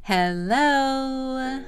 Hello!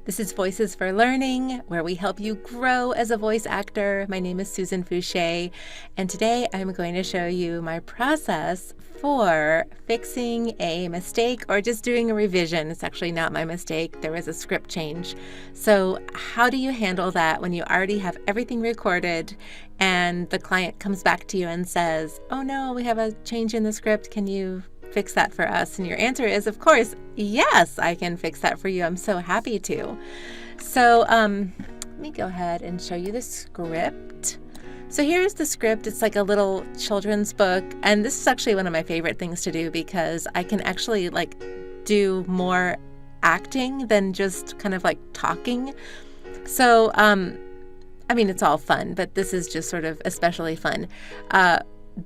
This is Voices for Learning, where we help you grow as a voice actor. My name is Susan Fouché, and today I'm going to show you my process for fixing a mistake or just doing a revision. It's actually not my mistake. There was a script change. So how do you handle that when you already have everything recorded and the client comes back to you and says, oh no, we have a change in the script. Can you fix that for us? And your answer is, of course, yes, I can fix that for you. I'm so happy to. So let me go ahead and show you the script. So here's the script. It's like a little children's book. And this is actually one of my favorite things to do because I can actually do more acting than just kind of like talking. So, it's all fun, but this is just sort of especially fun.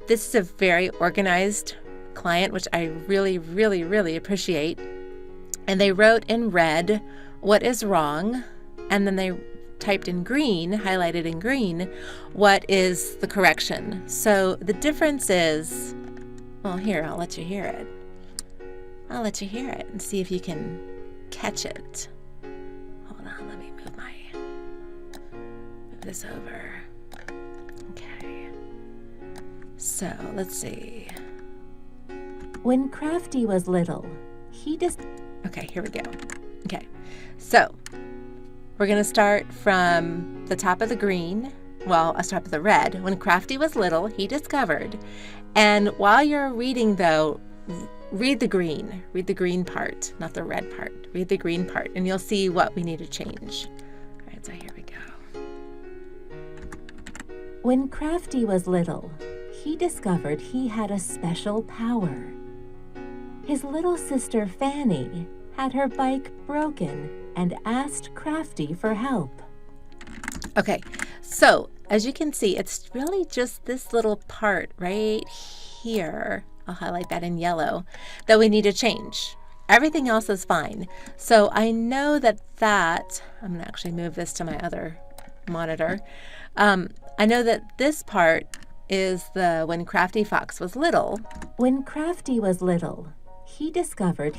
This is a very organized client, which I really, really, really appreciate. And they wrote in red what is wrong, and then they typed in green, highlighted in green, what is the correction. So the difference is, well, here, I'll let you hear it. I'll let you hear it and see if you can catch it. Hold on, let me move this over. Okay. So let's see. When Crafty was little, he just... Okay, here we go. Okay, so we're going to start from the top of the green. Well, I'll start with the red. When Crafty was little, he discovered. And while you're reading, though, read the green part, not the red part. Read the green part, and you'll see what we need to change. All right, so here we go. When Crafty was little, he discovered he had a special power. His little sister Fanny had her bike broken and asked Crafty for help. Okay, so as you can see, it's really just this little part right here. I'll highlight that in yellow that we need to change. Everything else is fine. So I know that I'm going to actually move this to my other monitor. I know that this part is the when Crafty Fox was little. When Crafty was little, he discovered...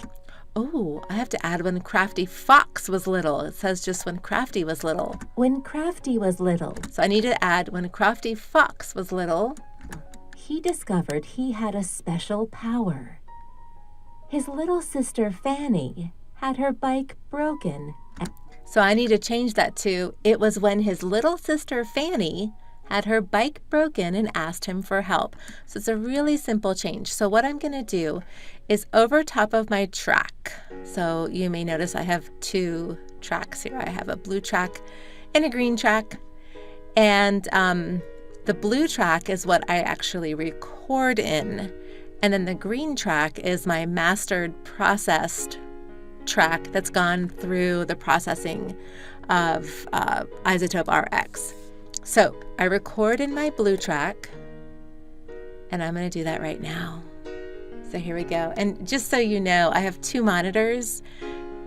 Oh, I have to add when Crafty Fox was little. It says just when Crafty was little. When Crafty was little. So I need to add when Crafty Fox was little. He discovered he had a special power. His little sister Fanny had her bike broken. So I need to change that to, it was when his little sister Fanny had her bike broken and asked him for help. So it's a really simple change. So what I'm going to do is over top of my track. So you may notice I have two tracks here. I have a blue track and a green track. And the blue track is what I actually record in. And then the green track is my mastered processed track that's gone through the processing of iZotope RX. So I record in my blue track, and I'm going to do that right now. So here we go. And just so you know, I have two monitors.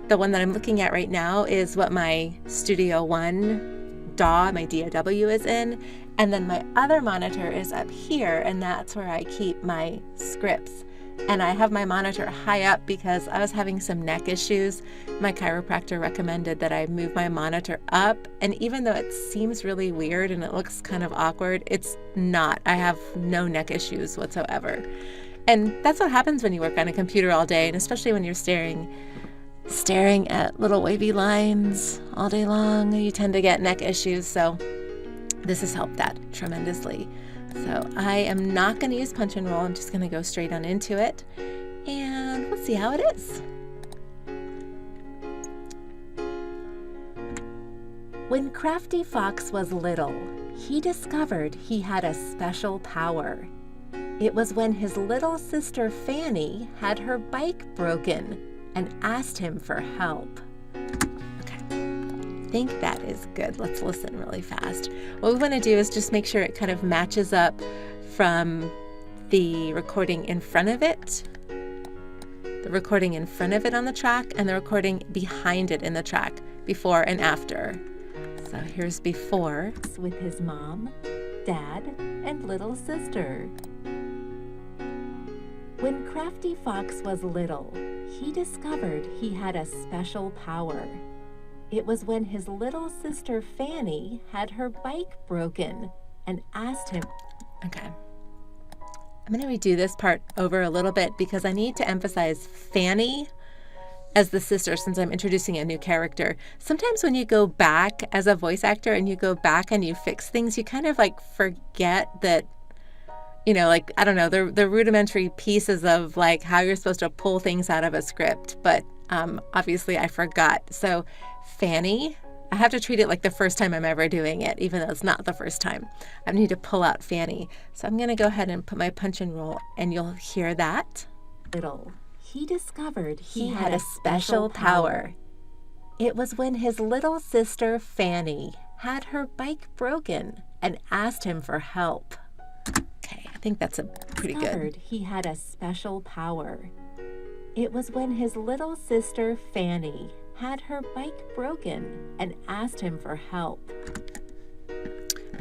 The one that I'm looking at right now is what my Studio One DAW, my DAW is in. And then my other monitor is up here, and that's where I keep my scripts. And I have my monitor high up because I was having some neck issues. My chiropractor recommended that I move my monitor up. And even though it seems really weird and it looks kind of awkward, it's not. I have no neck issues whatsoever. And that's what happens when you work on a computer all day, and especially when you're staring at little wavy lines all day long, you tend to get neck issues. So this has helped that tremendously. So I am not going to use punch and roll. I'm just going to go straight on into it, and we'll see how it is. When Crafty Fox was little, he discovered he had a special power. It was when his little sister Fanny had her bike broken and asked him for help. I think that is good. Let's listen really fast. What we want to do is just make sure it kind of matches up from the recording in front of it, on the track, and the recording behind it in the track, before and after. So here's before. With his mom, dad, and little sister. When Crafty Fox was little, he discovered he had a special power. It was when his little sister Fanny had her bike broken and asked him. Okay. I'm going to redo this part over a little bit because I need to emphasize Fanny as the sister since I'm introducing a new character. Sometimes when you go back as a voice actor and you go back and you fix things, you kind of like forget that, you know, like, I don't know, the rudimentary pieces of like how you're supposed to pull things out of a script. But obviously I forgot. So Fanny, I have to treat it like the first time I'm ever doing it, even though it's not the first time. I need to pull out Fanny. So I'm going to go ahead and put my punch and roll and you'll hear that. Little, he discovered he had a special power. It was when his little sister Fanny had her bike broken and asked him for help. Okay, I think that's a pretty good. He had a special power. It was when his little sister Fanny had her bike broken and asked him for help.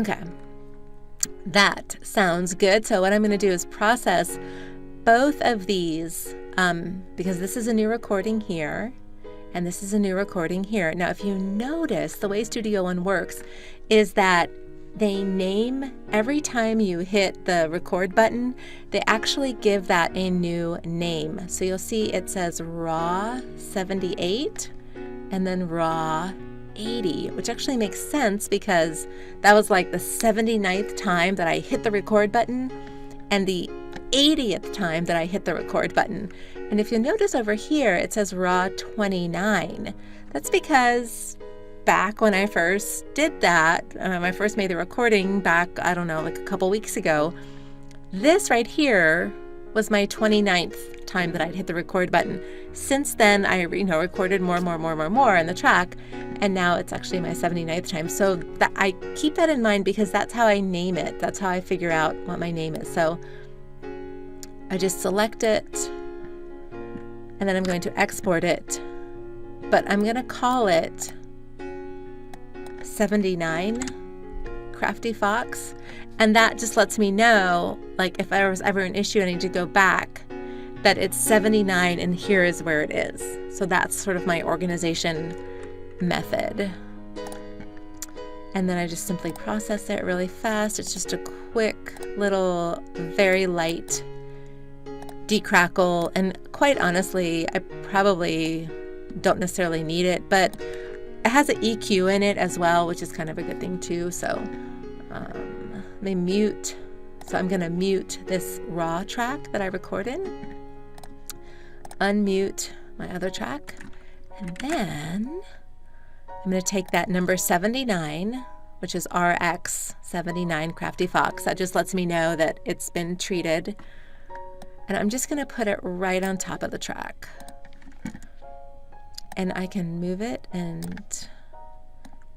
Okay, that sounds good. So what I'm going to do is process both of these because this is a new recording here and this is a new recording here. Now, if you notice, the way Studio One works is that they name every time you hit the record button, they actually give that a new name. So you'll see it says Raw 78 and then Raw 80, which actually makes sense because that was like the 79th time that I hit the record button and the 80th time that I hit the record button. And if you notice over here, it says Raw 29. That's because back when I first did that, I first made the recording back, I don't know, like a couple weeks ago, this right here was my 29th time that I'd hit the record button. Since then, I recorded more in the track, and now it's actually my 79th time. So that I keep that in mind because that's how I name it. That's how I figure out what my name is. So I just select it, and then I'm going to export it, but I'm going to call it 79 Crafty Fox, and that just lets me know, like, if there was ever an issue I need to go back, that it's 79 and here is where it is. So that's sort of my organization method. And then I just simply process it really fast. It's just a quick little, very light decrackle, and quite honestly, I probably don't necessarily need it, but it has an EQ in it as well, which is kind of a good thing too. So let me mute. So I'm going to mute this raw track that I recorded, unmute my other track, and then I'm going to take that number 79, which is RX 79 Crafty Fox. That just lets me know that it's been treated. And I'm just going to put it right on top of the track. And I can move it and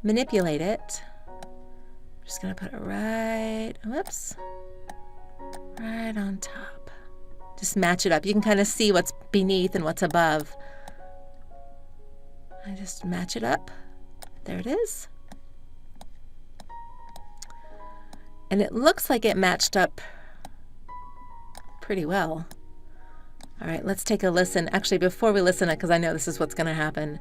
manipulate it. I'm just going to put it right on top. Just match it up. You can kind of see what's beneath and what's above. I just match it up. There it is. And it looks like it matched up pretty well. All right, let's take a listen. Actually, before we listen, because I know this is what's going to happen,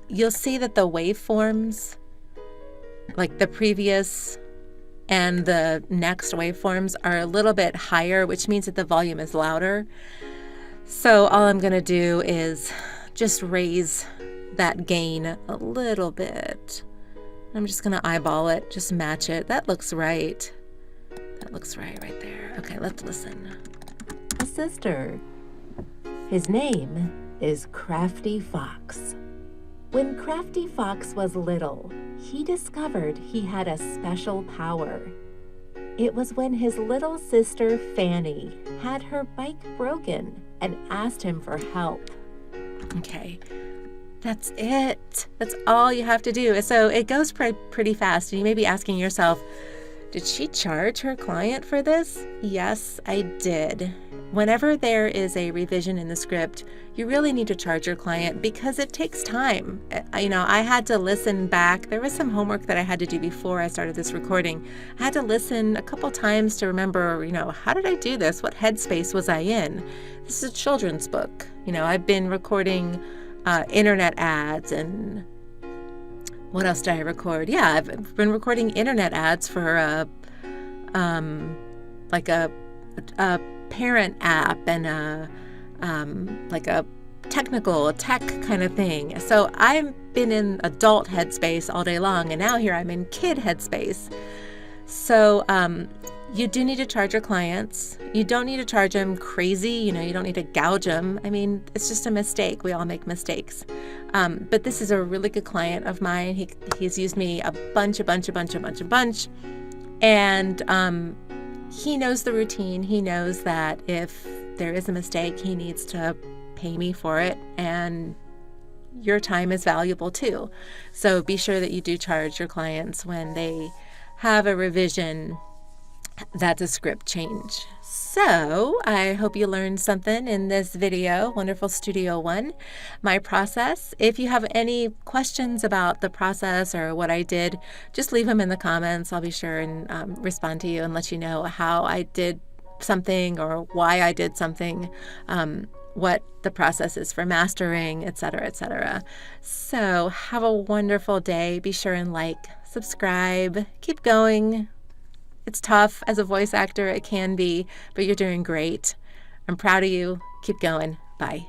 you'll see that the waveforms, like the previous and the next waveforms, are a little bit higher, which means that the volume is louder. So all I'm going to do is just raise that gain a little bit. I'm just going to eyeball it, just match it. That looks right. That looks right there. Okay, let's listen. A sister. His name is Crafty Fox. When Crafty Fox was little, he discovered he had a special power. It was when his little sister Fanny had her bike broken and asked him for help. Okay, that's it. That's all you have to do. So it goes pretty fast. And you may be asking yourself, did she charge her client for this? Yes, I did. whenever there is a revision in the script, you really need to charge your client because it takes time. I had to listen back. There was some homework that I had to do before I started this recording. I had to listen a couple times to remember, how did I do this? What headspace was I in? This is a children's book. I've been recording internet ads, and what else did I record? Yeah, I've been recording internet ads for a parent app and a tech kind of thing. So I've been in adult headspace all day long, and now here I'm in kid headspace. So you do need to charge your clients. You don't need to charge them crazy. You don't need to gouge them. I mean, it's just a mistake. We all make mistakes. But this is a really good client of mine. He's used me a bunch. And he knows the routine. He knows that if there is a mistake, he needs to pay me for it. And your time is valuable too. So be sure that you do charge your clients when they have a revision that's a script change. So I hope you learned something in this video, Wonderful Studio One, my process. If you have any questions about the process or what I did, just leave them in the comments. I'll be sure and respond to you and let you know how I did something or why I did something, what the process is for mastering, etc., etc. So have a wonderful day. Be sure and subscribe, keep going. It's tough as a voice actor, it can be, but you're doing great. I'm proud of you. Keep going. Bye.